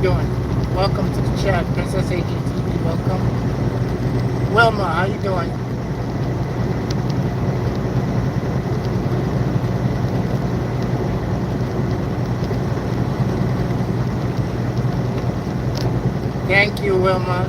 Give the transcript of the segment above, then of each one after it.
doing? Welcome to the chat. Princess AGTV, welcome. Wilma, how you doing? Thank you, Wilma.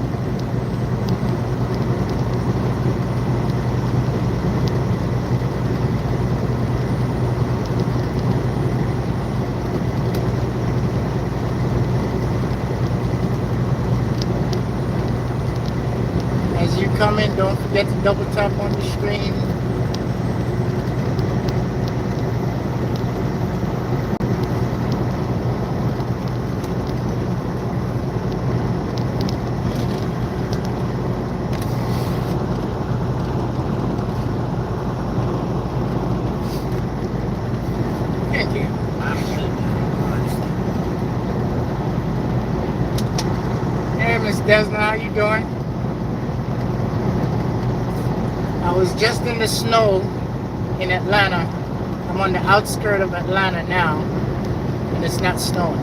As you come in, don't forget to double tap on the screen. Thank you. Hey, Miss Desna, how you doing? I was just in the snow in Atlanta. I'm on the outskirts of Atlanta now, and it's not snowing.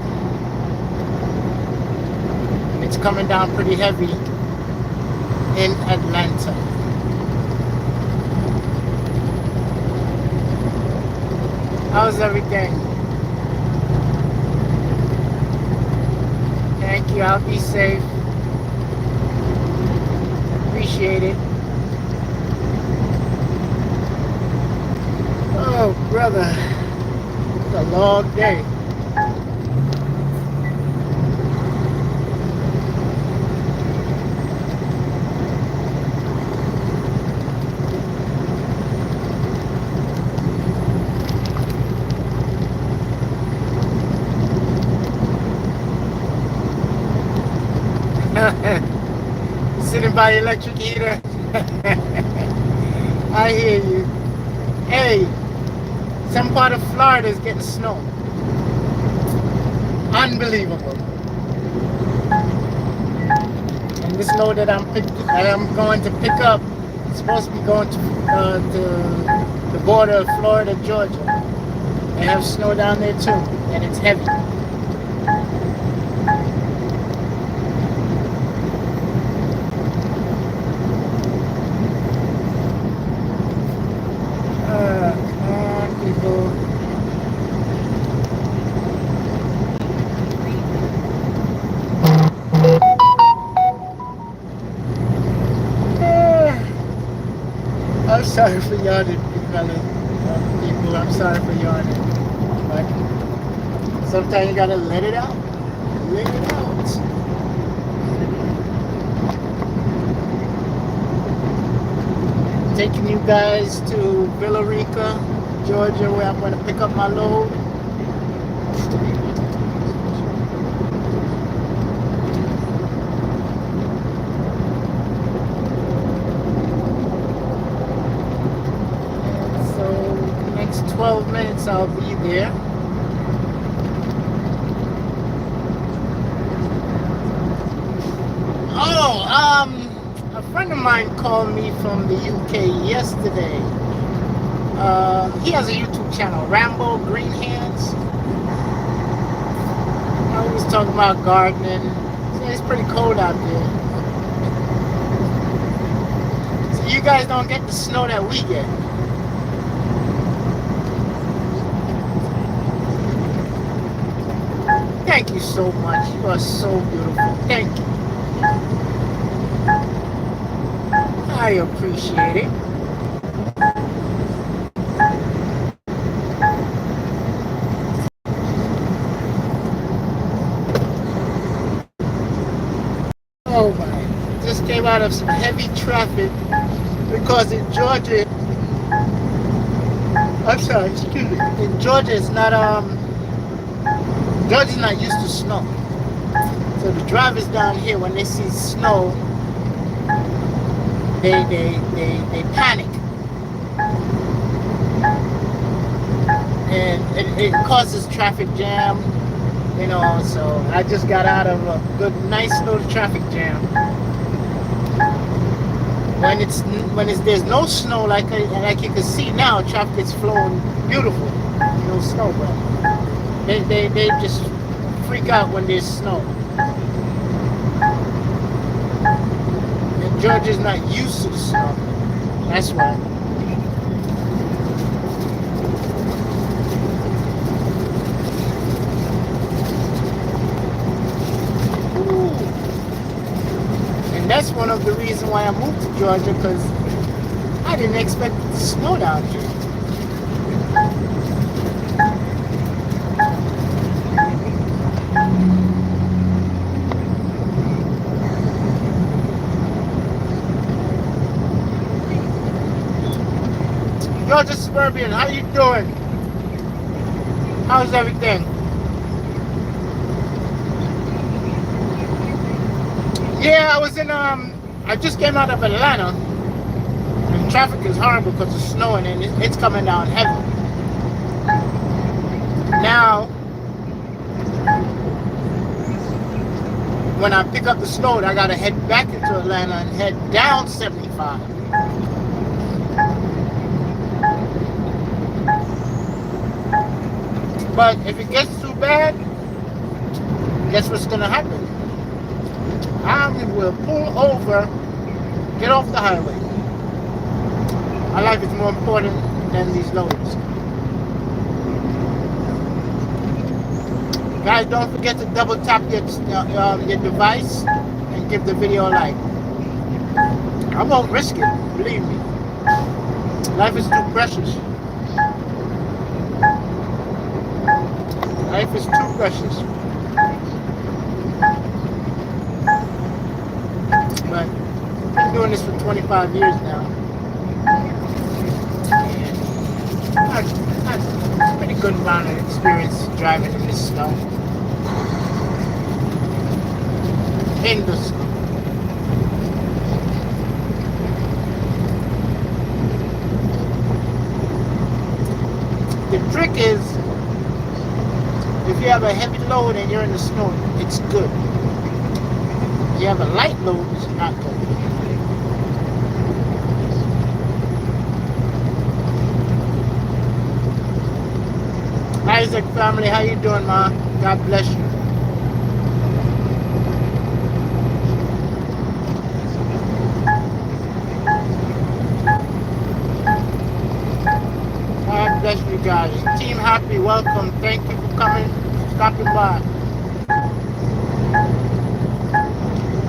And it's coming down pretty heavy in Atlanta. How's everything? Thank you. I'll be safe. Appreciate it. Oh, brother. It's a long day. Sitting by the electric heater. I hear you. Hey, some part of Florida is getting snow. Unbelievable. And this snow that I'm going to pick up is supposed to be going to the border of Florida, Georgia. They have snow down there too, and it's heavy. I'm sorry for yawning, fellas. People, I'm sorry for yawning. But sometimes you gotta let it out. Let it out. Taking you guys to Villa Rica, Georgia, where I'm gonna pick up my load. And so, next 12 minutes I'll be there. Oh, a friend of mine called me from the UK yesterday. He has a YouTube channel, Rambo Green Hands. He was talking about gardening. So it's pretty cold out there. So you guys don't get the snow that we get. Thank you so much. You are so beautiful. Thank you. I appreciate it. Oh my, just came out of some heavy traffic because in Georgia, I'm sorry, excuse me, in Georgia it's not, Georgia's not used to snow. So the drivers down here, when they see snow, they panic. And it causes traffic jam, you know, so I just got out of a good, nice little traffic jam. When there's no snow, like you can see now, traffic is flowing beautiful. No snow, but they just freak out when there's snow. Georgia's not used to the snow. That's why. Ooh. And that's one of the reasons why I moved to Georgia, because I didn't expect it to snow down here. Georgia Suburban, how you doing? How's everything? Yeah, I was in I just came out of Atlanta, and traffic is horrible because of snowing, and it's coming down heavy. Now, when I pick up the snow, I gotta head back into Atlanta and head down 75. But if it gets too bad, guess what's gonna happen? I will pull over, get off the highway. My life is more important than these loads. Guys, don't forget to double tap your device and give the video a like. I won't risk it, believe me. Life is too precious. Life is too precious. But I've been doing this for 25 years now. And I've pretty good amount of experience driving in this snow. In the snow. The trick is, if you have a heavy load and you're in the snow, it's good. If you have a light load, it's not good. Isaac family, how you doing, ma? God bless you. God bless you guys. Team Happy, welcome. Thank you for coming, stopping by.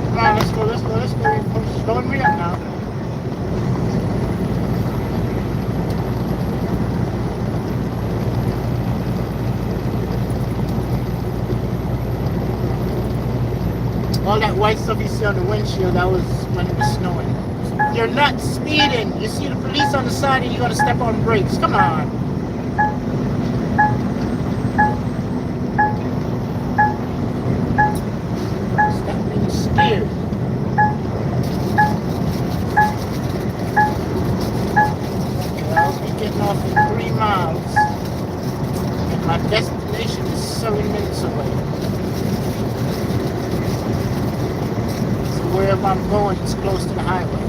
Come on, let's go. You're slowing me up now. All that white stuff you see on the windshield, that was when it was snowing. You're not speeding. You see the police on the side and you're going to step on brakes. Come on. Stop being scared. Well, we're getting off in 3 miles. And my destination is 7 minutes away. So wherever I'm going, it's close to the highway.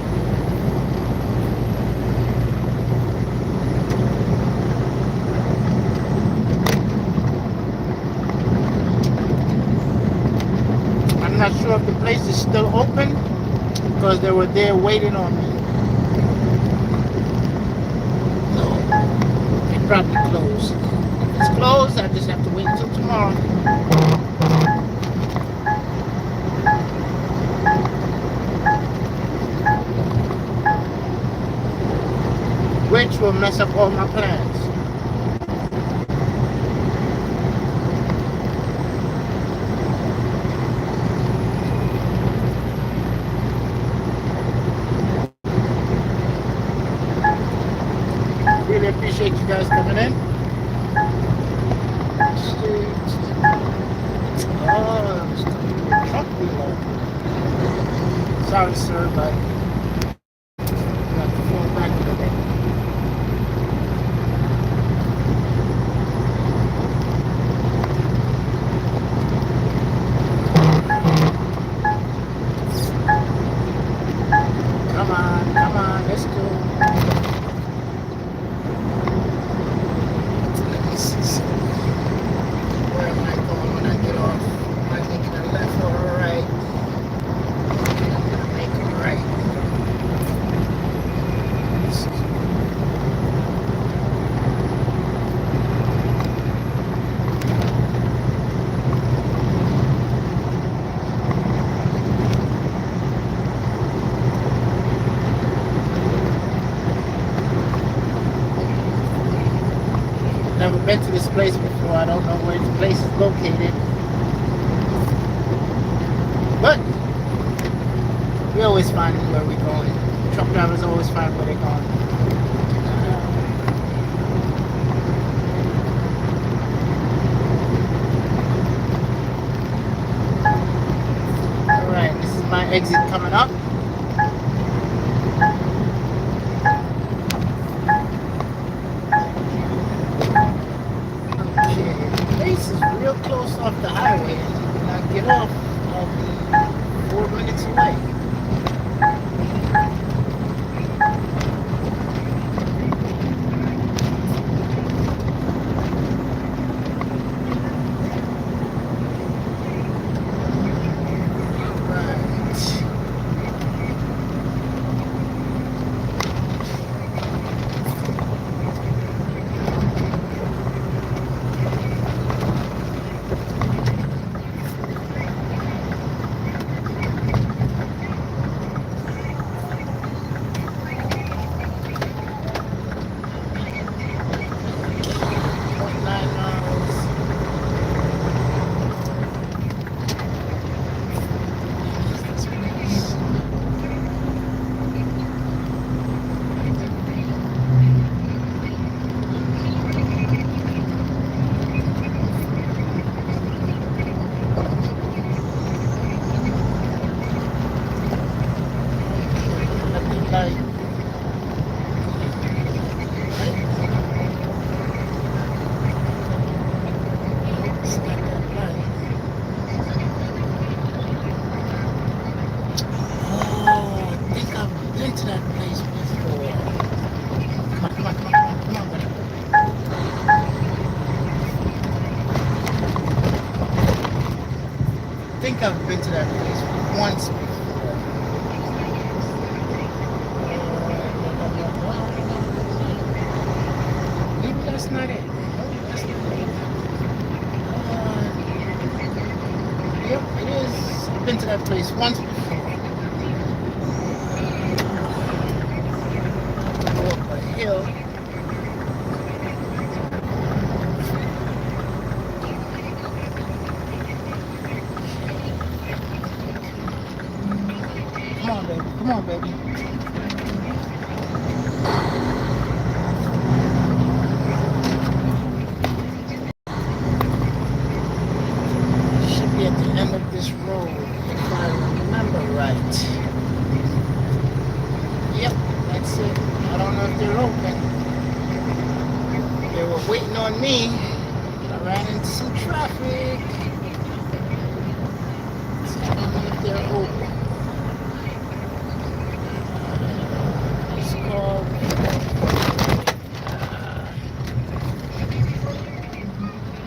I'm not sure if the place is still open because they were there waiting on me. No, they probably closed. If it's closed, I just have to wait until tomorrow. Which will mess up all my plans. Really appreciate you guys coming in. Oh, it's a truck below. Sorry, sir, but I have to fall back a bit. Come on, let's go. Where am I going when I get off? Am I making a left or a right? I'm gonna make a right. Never been to this place before. I don't know where the place is located. But we always find where we're going. Truck drivers always find where they're going. Alright, this is my exit coming up. Okay, the place is real close off the highway. When I get off, I'll be 4 minutes away. I think I've been to that place once before. Maybe that's not it. No, that's not it. Yep, it is. I've been to that place once before. Go up a hill. Come on, baby. Come on, baby. Should be at the end of this road, if I remember right. Yep, that's it. I don't know if they're open. They were waiting on me. I ran into some traffic. So I don't know if they're open.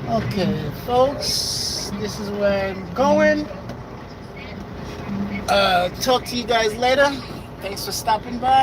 Okay, folks, this is where I'm going. Talk to you guys later. Thanks for stopping by.